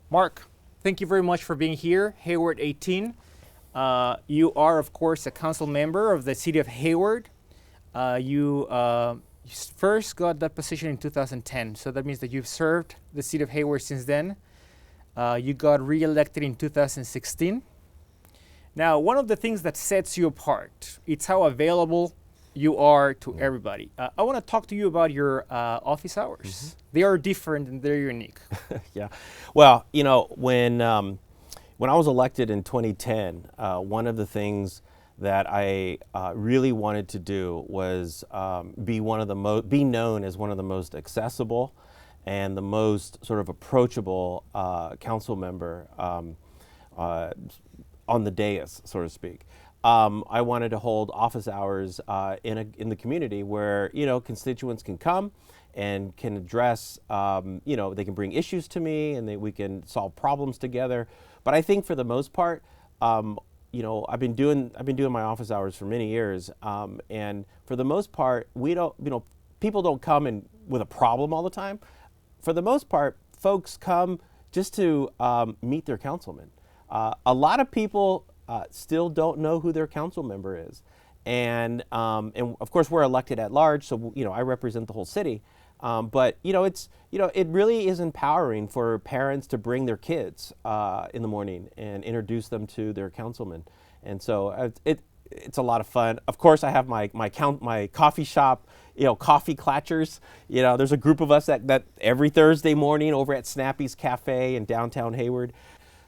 Mark, thank you very much for being here, Hayward 18. You are, of course, a council member of the city of Hayward. You first got that position in 2010, so that means that you've served the city of Hayward since then. You got re-elected in 2016. Now, one of the things that sets you apart, it's how available you are to everybody. I want to talk to you about your office hours. They are different and they're unique. Yeah. Well, when I was elected in 2010, one of the things that I really wanted to do was be known as one of the most accessible and the most sort of approachable council member on the dais, so to speak. I wanted to hold office hours in the community where constituents can come and can address, they can bring issues to me and we can solve problems together. But I think for the most part, I've been doing my office hours for many years, and for the most part, people don't come in with a problem all the time. For the most part, folks come just to meet their councilman. A lot of people still don't know who their council member is, and of course we're elected at large, so I represent the whole city. But it really is empowering for parents to bring their kids in the morning and introduce them to their councilman, and so it's a lot of fun. Of course, I have my coffee shop, coffee clatchers. There's a group of us that every Thursday morning over at Snappy's Cafe in downtown Hayward.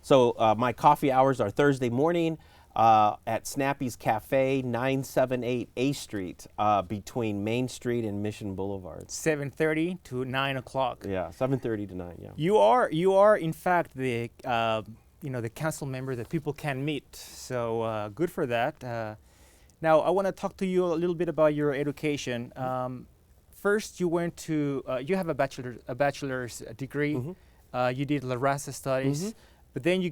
So my coffee hours are Thursday morning at Snappy's Cafe, 978 A Street, between Main Street and Mission Boulevard. 7:30 to 9 o'clock. Yeah, 7:30 to 9. Yeah. You are in fact the the council member that people can meet. So good for that. Now I want to talk to you a little bit about your education. First, you went to you have a bachelor's degree. You did La Raza studies. But then you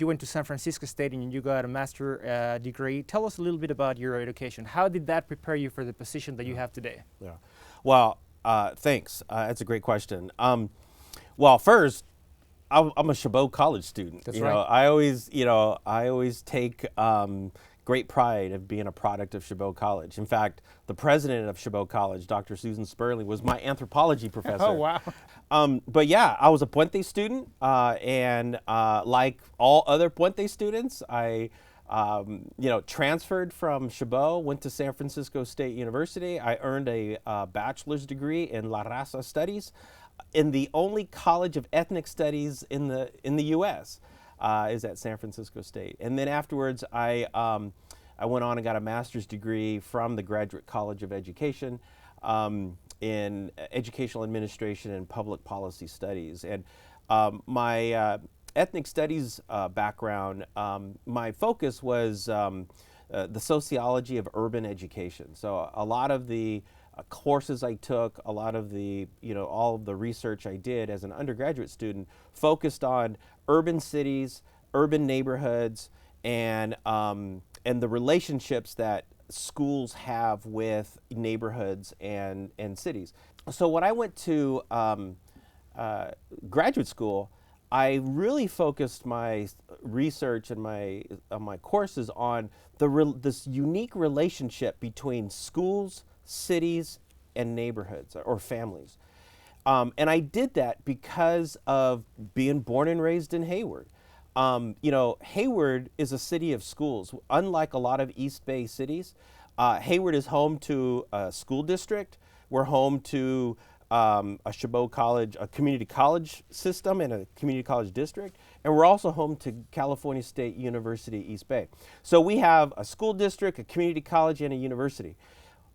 went to San Francisco State and you got a master degree. Tell us a little bit about your education. How did that prepare you for the position that you have today? Yeah. Well, thanks. That's a great question. Well, first, I'm a Chabot College student. That's right. I always take great pride of being a product of Chabot College. In fact, the president of Chabot College, Dr. Susan Sperling, was my anthropology professor. Oh, wow. But yeah, I was a Puente student, and like all other Puente students, I transferred from Chabot, went to San Francisco State University. I earned a bachelor's degree in La Raza Studies in the only college of ethnic studies in the U.S. Is at San Francisco State. And then afterwards, I went on and got a master's degree from the Graduate College of Education in Educational Administration and Public Policy Studies. And my ethnic studies background, my focus was the sociology of urban education. So a lot of the courses I took, a lot of the, all of the research I did as an undergraduate student focused on urban cities, urban neighborhoods, and the relationships that schools have with neighborhoods and cities. So when I went to graduate school, I really focused my research and my courses on this unique relationship between schools, cities, and neighborhoods or families. And I did that because of being born and raised in Hayward. Hayward is a city of schools. Unlike a lot of East Bay cities, Hayward is home to a school district. We're home to a Chabot College, a community college system and a community college district. And we're also home to California State University, East Bay. So we have a school district, a community college, and a university.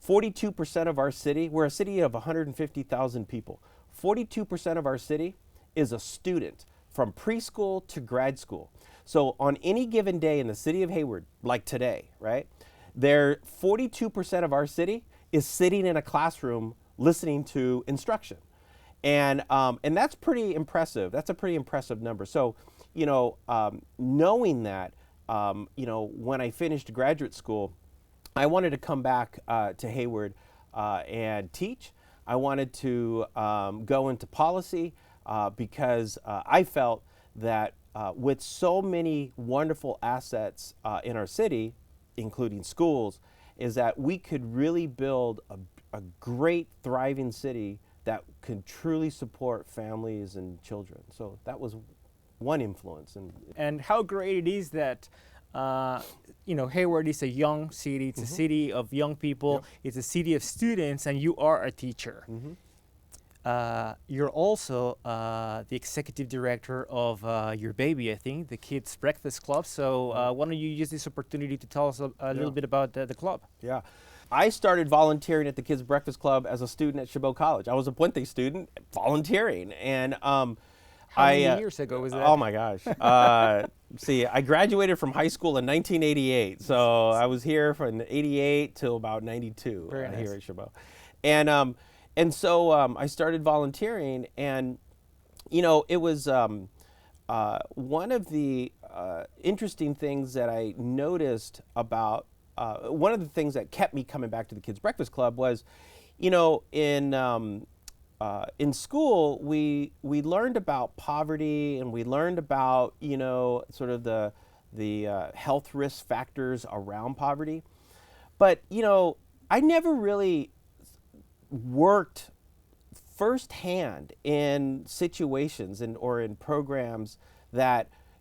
42% of our city, we're a city of 150,000 people. 42% of our city is a student from preschool to grad school. So on any given day in the city of Hayward, like today, right, 42% of our city is sitting in a classroom listening to instruction. And that's pretty impressive. That's a pretty impressive number. So, knowing that, when I finished graduate school, I wanted to come back to Hayward and teach. I wanted to go into policy because I felt that with so many wonderful assets in our city, including schools, is that we could really build a great, thriving city that could truly support families and children. So that was one influence. And how great it is that Hayward is a young city. It's a city of young people. Yep. It's a city of students, and you are a teacher. You're also the executive director of your baby, I think, the Kids Breakfast Club. So why don't you use this opportunity to tell us a little bit about the club? Yeah. I started volunteering at the Kids Breakfast Club as a student at Chabot College. I was a Puente student volunteering. And how many years ago was that? Oh my gosh. See, I graduated from high school in 1988. So I was here from 88 till about 92 here at Chabot. And so I started volunteering, and it was one of the interesting things that I noticed about one of the things that kept me coming back to the Kids Breakfast Club was, in school we learned about poverty, and we learned about sort of the health risk factors around poverty, but I never really worked firsthand in situations or in programs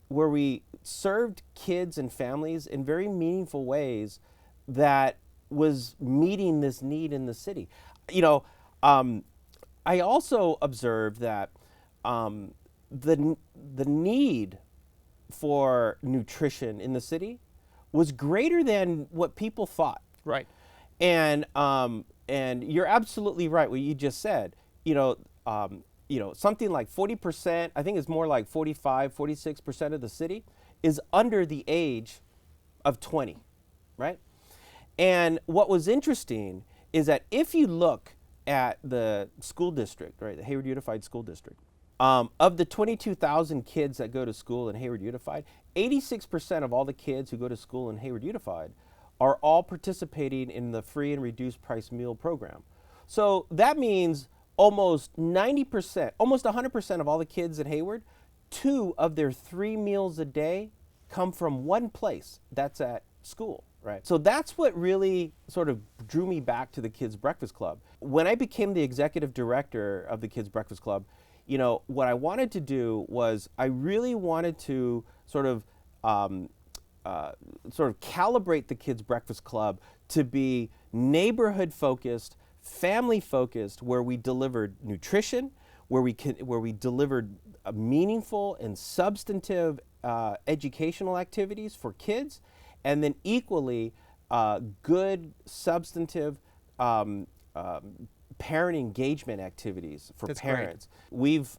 where we served kids and families in very meaningful ways that was meeting this need in the city. I also observed that the need for nutrition in the city was greater than what people thought. Right. And you're absolutely right what you just said. Something like 40%, I think it's more like 45, 46% of the city is under the age of 20, right? And what was interesting is that if you look at the school district, right, the Hayward Unified School District, of the 22,000 kids that go to school in Hayward Unified, 86% of all the kids who go to school in Hayward Unified are all participating in the free and reduced price meal program. So that means almost 90%, almost 100% of all the kids at Hayward, 2 of their 3 meals a day come from one place, that's at school, right? So that's what really sort of drew me back to the Kids Breakfast Club. When I became the executive director of the Kids Breakfast Club, what I wanted to do was I really wanted to sort of calibrate the Kids Breakfast Club to be neighborhood focused, family focused, where we delivered nutrition, where we delivered meaningful and substantive educational activities for kids, and then equally good substantive parent engagement activities for That's parents.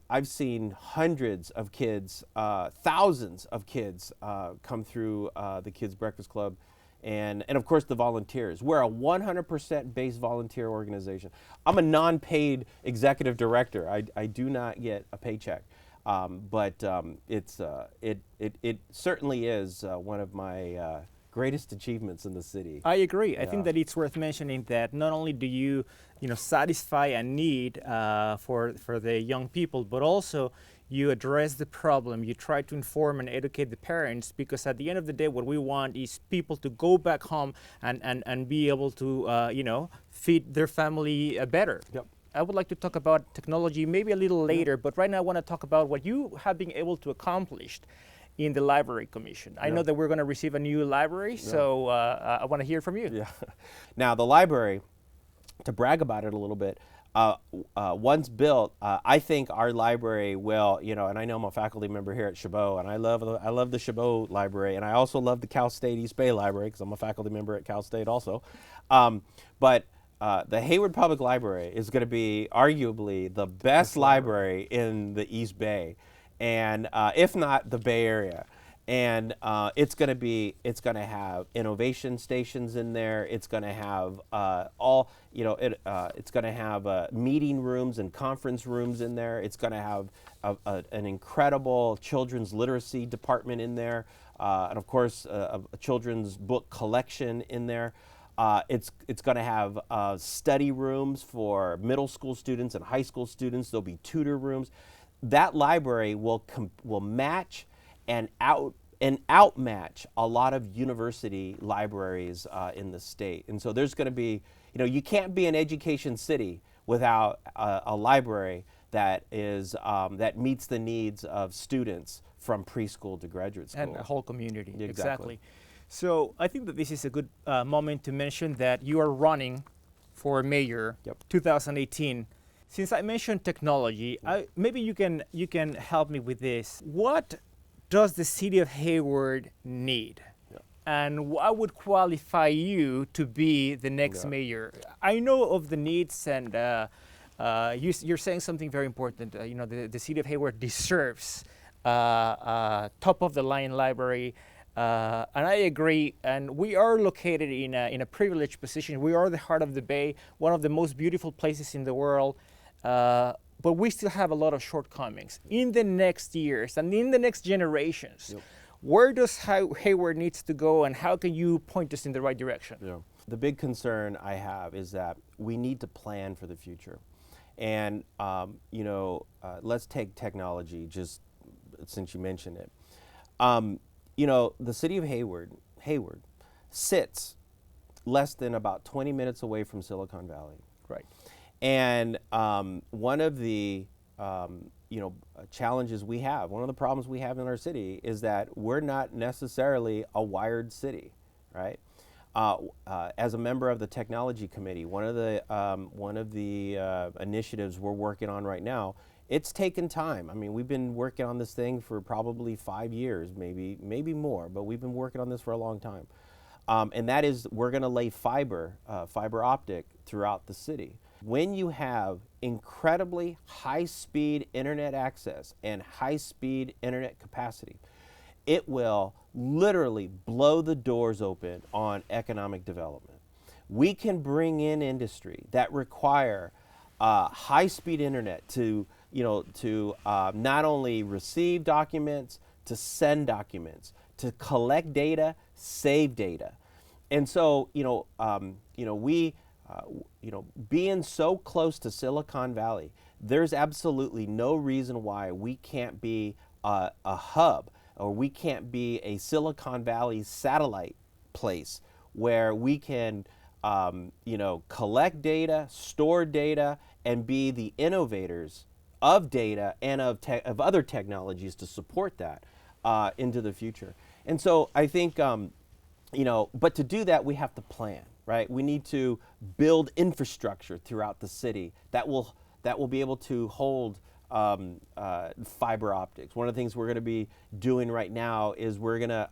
I've seen hundreds of kids, thousands of kids come through the Kids Breakfast Club, and of course the volunteers. We're a 100% based volunteer organization. I'm a non-paid executive director. I do not get a paycheck, but it certainly is one of my greatest achievements in the city. I agree. Yeah. I think that it's worth mentioning that not only do you satisfy a need for the young people, but also you address the problem. You try to inform and educate the parents, because at the end of the day, what we want is people to go back home and be able to feed their family better. Yep. I would like to talk about technology maybe a little later, but right now I want to talk about what you have been able to accomplish in the Library Commission. I know that we're going to receive a new library, so I want to hear from you. Yeah. Now, the library, to brag about it a little bit, once built, I think our library will, and I know I'm a faculty member here at Chabot, and I love the Chabot Library, and I also love the Cal State East Bay Library, because I'm a faculty member at Cal State also. But the Hayward Public Library is going to be arguably the best library in the East Bay, and if not the Bay Area. And it's going to have innovation stations in there. It's going to have it's going to have meeting rooms and conference rooms in there. It's going to have an incredible children's literacy department in there, and of course a children's book collection in there. It's going to have study rooms for middle school students and high school students. There'll be tutor rooms. that library will match and outmatch a lot of university libraries in the state. And so there's going to be, you can't be an education city without a library that is that meets the needs of students from preschool to graduate school. And a whole community. Exactly. So I think that this is a good moment to mention that you are running for mayor, Yep. 2018. Since I mentioned technology, maybe you can help me with this. What does the city of Hayward need? Yep. And what would qualify you to be the next mayor? I know of the needs, and you're saying something very important. The city of Hayward deserves top of the line library, and I agree. And we are located in a privileged position. We are the heart of the Bay, one of the most beautiful places in the world. But we still have a lot of shortcomings in the next years and in the next generations. Yep. Where does Hayward needs to go, and how can you point us in the right direction? Yeah. The big concern I have is that we need to plan for the future. And, let's take technology, just since you mentioned it. The city of Hayward sits less than about 20 minutes away from Silicon Valley. Right. And one of the challenges we have, one of the problems we have in our city is that we're not necessarily a wired city, right? As a member of the technology committee, one of the initiatives we're working on right now, it's taken time. I mean, we've been working on this thing for probably 5 years, maybe more, but we've been working on this for a long time. And that is, we're going to lay fiber optic throughout the city. When you have incredibly high-speed internet access and high-speed internet capacity, it will literally blow the doors open on economic development. We can bring in industry that require high-speed internet to not only receive documents, to send documents, to collect data, save data. And so, being so close to Silicon Valley, there's absolutely no reason why we can't be a hub, or we can't be a Silicon Valley satellite place where we can, collect data, store data, and be the innovators of data and of other technologies to support that into the future. And so I think, but to do that, we have to plan. Right? We need to build infrastructure throughout the city that will be able to hold fiber optics. One of the things we're going to be doing right now is we're going to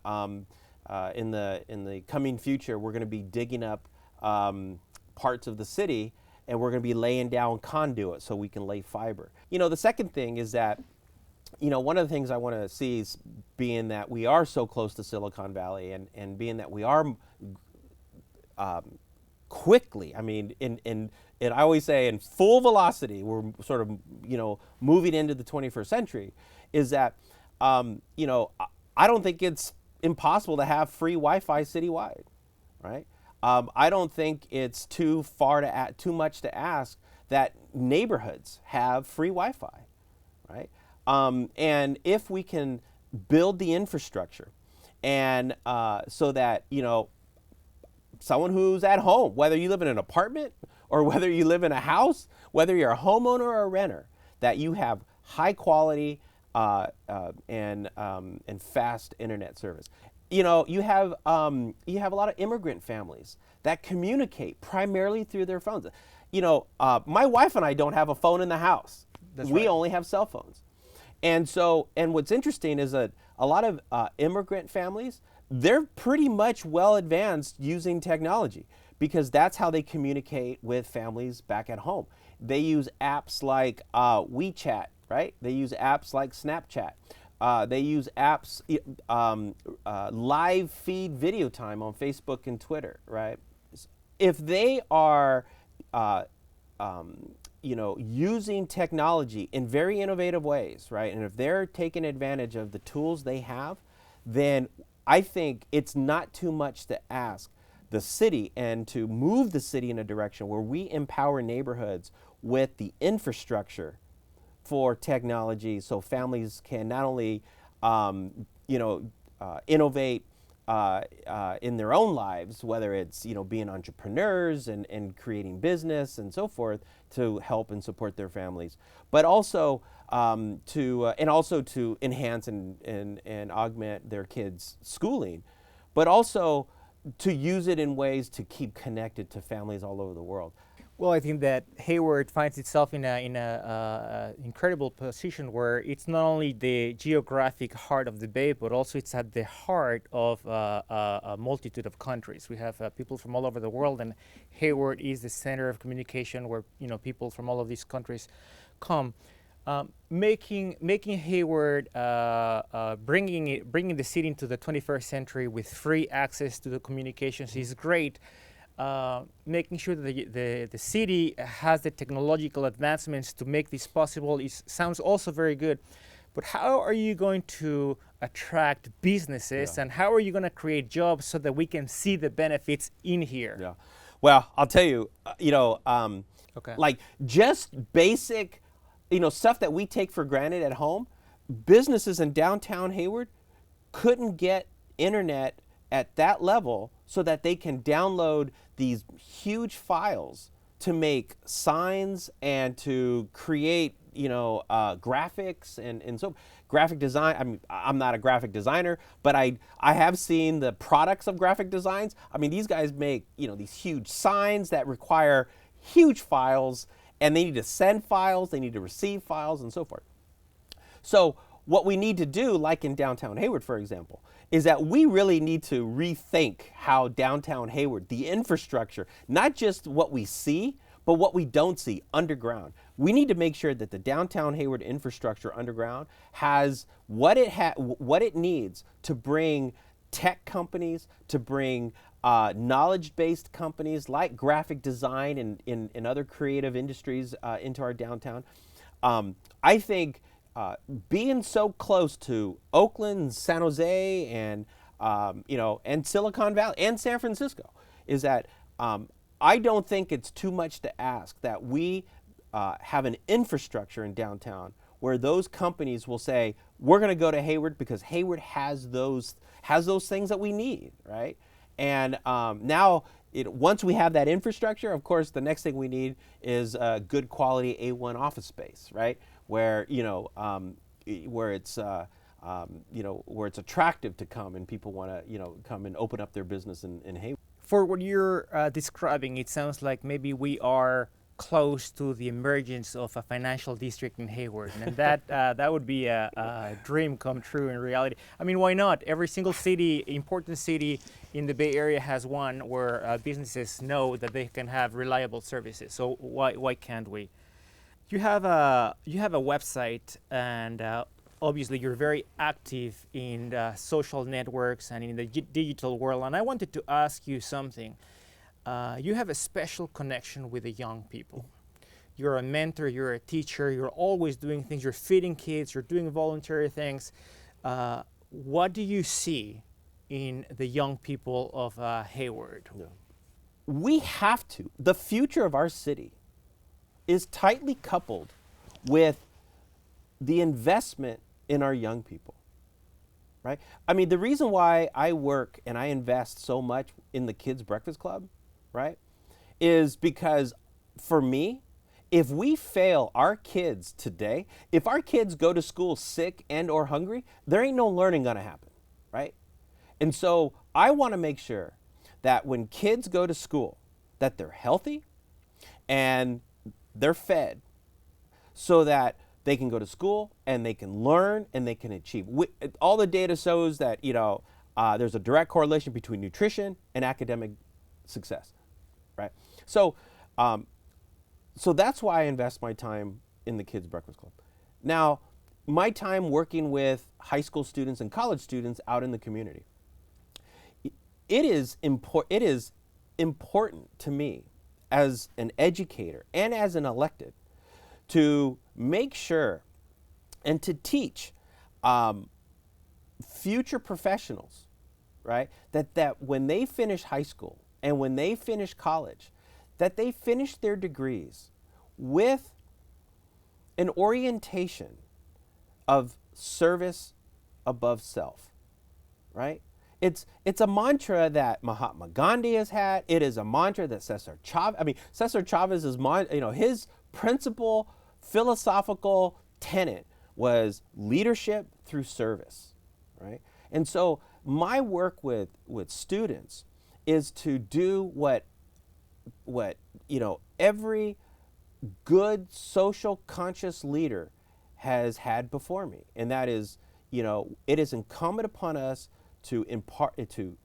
in the coming future, we're going to be digging up parts of the city, and we're going to be laying down conduit so we can lay fiber. The second thing is that one of the things I want to see is, being that we are so close to Silicon Valley, and being that we are quickly, I mean, and I always say in full velocity, we're sort of, moving into the 21st century, is that, I don't think it's impossible to have free Wi-Fi citywide, right? I don't think it's too much to ask that neighborhoods have free Wi-Fi, right? And if we can build the infrastructure, and so that, someone who's at home, whether you live in an apartment or whether you live in a house, whether you're a homeowner or a renter, that you have high quality and fast internet service. You have a lot of immigrant families that communicate primarily through their phones. My wife and I don't have a phone in the house. We only have cell phones. And what's interesting is that a lot of immigrant families, they're pretty much well advanced using technology, because that's how they communicate with families back at home. They use apps like WeChat, right? They use apps like Snapchat. They use apps, live feed video time on Facebook and Twitter, right? If they are, using technology in very innovative ways, right? And if they're taking advantage of the tools they have, then I think it's not too much to ask the city and to move the city in a direction where we empower neighborhoods with the infrastructure for technology so families can not only innovate in their own lives, whether it's being entrepreneurs and creating business and so forth to help and support their families, but also to enhance and augment their kids' schooling, but also to use it in ways to keep connected to families all over the world. Well, I think that Hayward finds itself in a incredible position where it's not only the geographic heart of the Bay, but also it's at the heart of a multitude of countries. We have people from all over the world, and Hayward is the center of communication where people from all of these countries come. Making Hayward, bringing the city into the 21st century with free access to the communications is great. Making sure that the city has the technological advancements to make this possible sounds also very good. But how are you going to attract businesses, and how are you going to create jobs so that we can see the benefits in here? Yeah. Well, I'll tell you, Okay. like just basic, stuff that we take for granted at home, businesses in downtown Hayward couldn't get internet at that level so that they can download these huge files to make signs and to create, graphics and so graphic design. I mean, I'm not a graphic designer, but I have seen the products of graphic designs. I mean, these guys make, these huge signs that require huge files, and they need to send files, they need to receive files, and so forth. So what we need to do, like in downtown Hayward, for example, is that we really need to rethink how downtown Hayward, the infrastructure, not just what we see, but what we don't see underground. We need to make sure that the downtown Hayward infrastructure underground has what it needs to bring tech companies, to bring knowledge-based companies like graphic design and other creative industries into our downtown. I think being so close to Oakland, San Jose, and and Silicon Valley and San Francisco is that I don't think it's too much to ask that we have an infrastructure in downtown where those companies will say, we're going to go to Hayward because Hayward has those things that we need, right? And now, once we have that infrastructure, of course, the next thing we need is good quality A1 office space, right? Where where it's attractive to come and people want to come and open up their business in Hayward. For what you're describing, it sounds like maybe we are close to the emergence of a financial district in Hayward, and that would be a dream come true in reality. I mean, why not? Every single city, important city in the Bay Area has one where businesses know that they can have reliable services. So why can't we? You have a website, and obviously you're very active in social networks and in the digital world. And I wanted to ask you something. You have a special connection with the young people. You're a mentor, you're a teacher, you're always doing things, you're feeding kids, you're doing voluntary things. What do you see in the young people of Hayward? Yeah. We have to. The future of our city is tightly coupled with the investment in our young people, right? I mean, the reason why I work and I invest so much in the Kids Breakfast Club, right, is because for me, if we fail our kids today, if our kids go to school sick and or hungry, there ain't no learning gonna happen, right? And so I wanna make sure that when kids go to school, that they're healthy and they're fed so that they can go to school and they can learn and they can achieve. All the data shows that there's a direct correlation between nutrition and academic success, right? So that's why I invest my time in the Kids Breakfast Club. Now, my time working with high school students and college students out in the community, it is important to me as an educator and as an elected to make sure and to teach future professionals, right, that when they finish high school and when they finish college, that they finish their degrees with an orientation of service above self, right? It's a mantra that Mahatma Gandhi has had. It is a mantra that Cesar Chavez, Cesar Chavez's, his principal philosophical tenet was leadership through service, right? And so my work with students is to do what every good social conscious leader has had before me, and that is, it is incumbent upon us to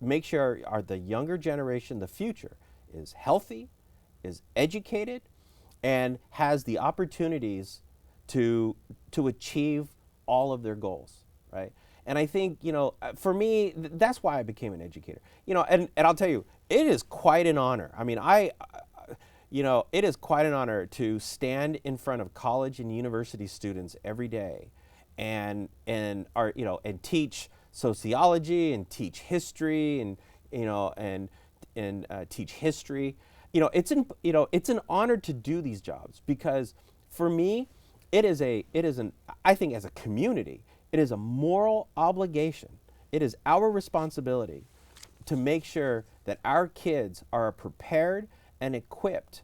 make sure the younger generation, the future, is healthy, is educated, and has the opportunities to achieve all of their goals, right? And I think, for me, that's why I became an educator. And I'll tell you, it is quite an honor. It is quite an honor to stand in front of college and university students every day and teach sociology and teach history and teach history. It's an honor to do these jobs, because for me, I think as a community, it is a moral obligation. It is our responsibility to make sure that our kids are prepared and equipped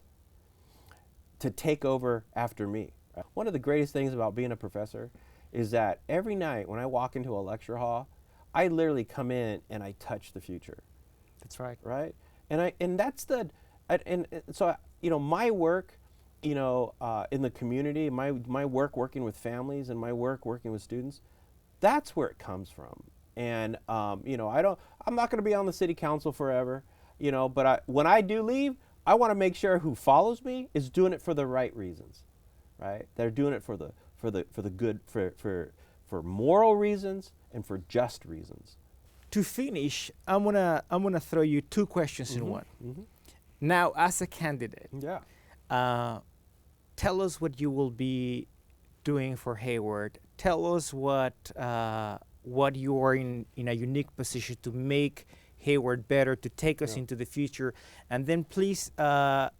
to take over after me. One of the greatest things about being a professor is that every night when I walk into a lecture hall, I literally come in and I touch the future. That's right. Right? So my work, in the community, my work working with families and my work working with students, that's where it comes from. And I'm not going to be on the city council forever, but when I do leave, I want to make sure who follows me is doing it for the right reasons, right? They're doing it for the good, for moral reasons and for just reasons. To finish, I'm gonna throw you two questions in one. Mm-hmm. Now, as a candidate, tell us what you will be doing for Hayward. Tell us what you are in a unique position to make Hayward better, to take us into the future. And then please talk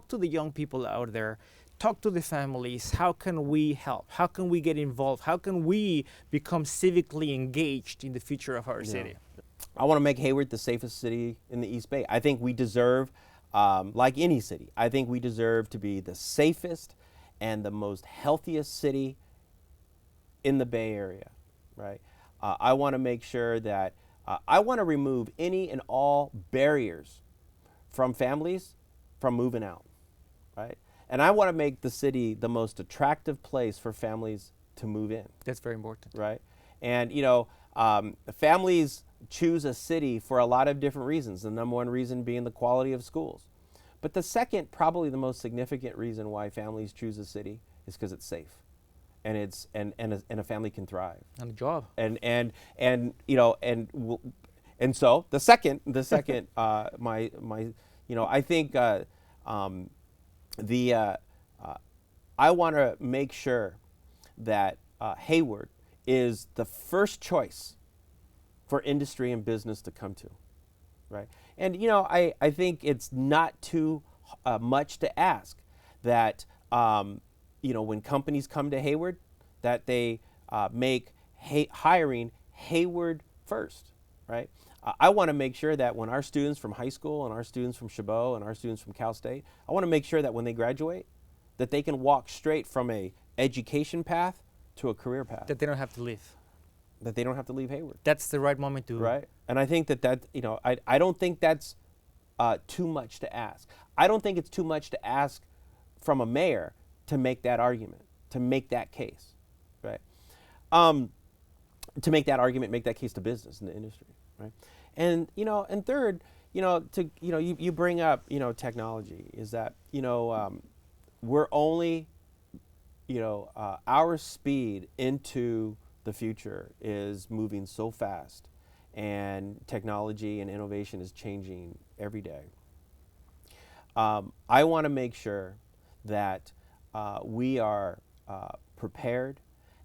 to the young people out there. Talk to the families. How can we help? How can we get involved? How can we become civically engaged in the future of our city? I want to make Hayward the safest city in the East Bay. I think we deserve, like any city, I think we deserve to be the safest and the most healthiest city in the Bay Area, right? I want to make sure that I want to remove any and all barriers from families from moving out, right? And I want to make the city the most attractive place for families to move in. That's very important. Right? And, families choose a city for a lot of different reasons. The number one reason being the quality of schools. But the second, probably the most significant reason why families choose a city is because it's safe. And a family can thrive. And a job. And so the second, I think I want to make sure that Hayward is the first choice for industry and business to come to, right? And I think it's not too much to ask that when companies come to Hayward, that they make hiring Hayward first, right? I want to make sure that when our students from high school and our students from Chabot and our students from Cal State, I want to make sure that when they graduate, that they can walk straight from a education path to a career path. That they don't have to leave. That they don't have to leave Hayward. That's the right moment to. Right. And I think I don't think that's too much to ask. I don't think it's too much to ask from a mayor to make that argument, to make that case, right? To make that argument, make that case to business and the industry, right? And and third, you bring up technology, is that we're only our speed into the future is moving so fast, and technology and innovation is changing every day. I want to make sure that we are prepared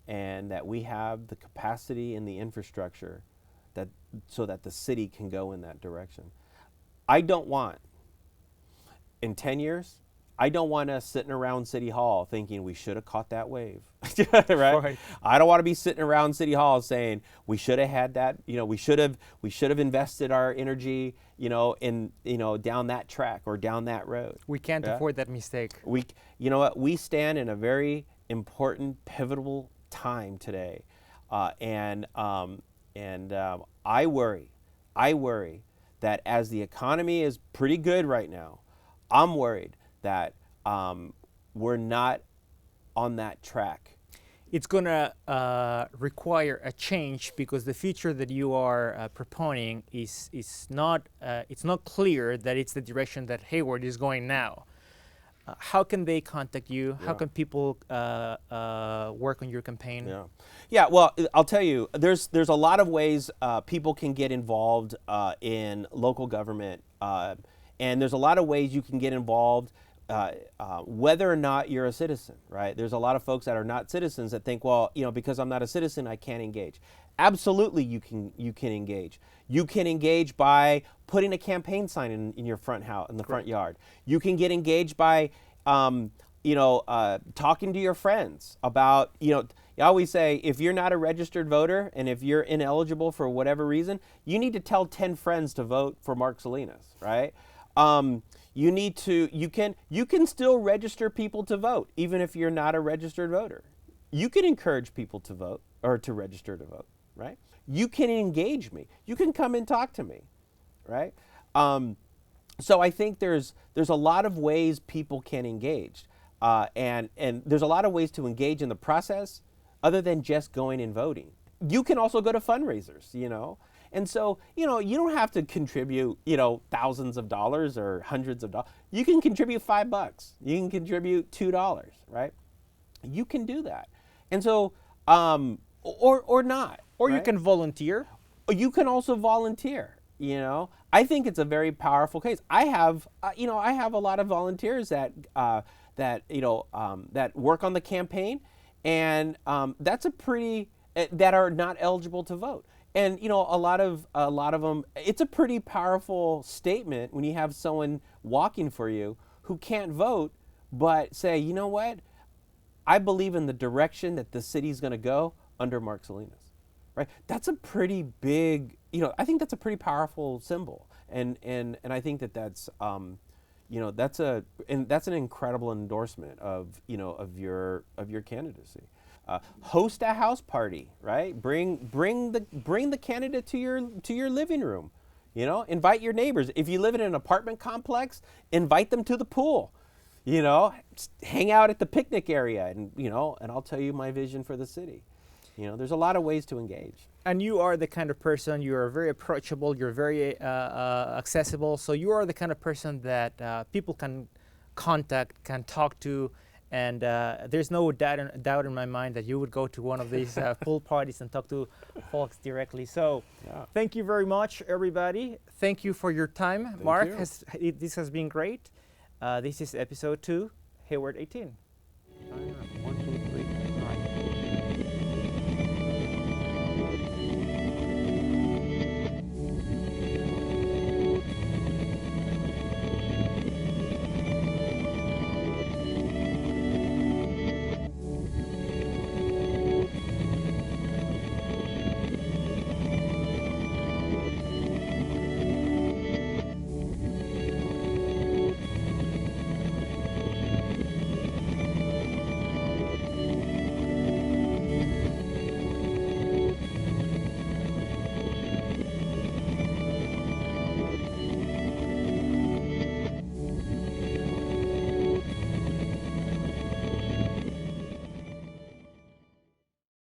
and that we have the capacity and the infrastructure so that the city can go in that direction. I don't want, in 10 years, I don't want us sitting around City Hall thinking we should have caught that wave, right? Right. I don't want to be sitting around City Hall saying we should have had that. We should have invested our energy, in down that track or down that road. We can't afford that mistake. You know what? We stand in a very important, pivotal time today, and I worry that as the economy is pretty good right now, I'm worried that we're not on that track. It's going to require a change because the future that you are proponing is not it's not clear that it's the direction that Hayward is going now. How can they contact you? How can people work on your campaign? Yeah. Well, I'll tell you, there's a lot of ways people can get involved in local government, and there's a lot of ways you can get involved whether or not you're a citizen, right? There's a lot of folks that are not citizens that think, well, because I'm not a citizen, I can't engage. Absolutely, you can engage. You can engage by putting a campaign sign in your front house, in the front yard. You can get engaged by, talking to your friends about, I always say, if you're not a registered voter and if you're ineligible for whatever reason, you need to tell 10 friends to vote for Mark Salinas, right? You can still register people to vote, even if you're not a registered voter. You can encourage people to vote or to register to vote, right? You can engage me. You can come and talk to me, right? So I think there's a lot of ways people can engage, and there's a lot of ways to engage in the process other than just going and voting. You can also go to fundraisers, And so, you don't have to contribute, thousands of dollars or hundreds of dollars. You can contribute $5. You can contribute $2, right? You can do that. And so, or not. Or right? you can volunteer. You can also volunteer, I think it's a very powerful case. I have a lot of volunteers that work on the campaign, and that's that are not eligible to vote. And a lot of them, it's a pretty powerful statement when you have someone walking for you who can't vote, but say, you know what, I believe in the direction that the city's going to go under Mark Salinas, right? That's a pretty big, I think that's a pretty powerful symbol, and I think that's that's an incredible endorsement of your candidacy. Host a house party, right? Bring the candidate to your living room. Invite your neighbors. If you live in an apartment complex, invite them to the pool. Hang out at the picnic area, and I'll tell you my vision for the city. There's a lot of ways to engage. And you are the kind of person, you are very approachable, you're very accessible. So you are the kind of person that people can contact, can talk to. And there's no doubt in my mind that you would go to one of these pool parties and talk to folks directly. So Thank you very much, everybody. Thank you for your time. Thank Mark, you. this has been great. This is episode 2, Hayward 18.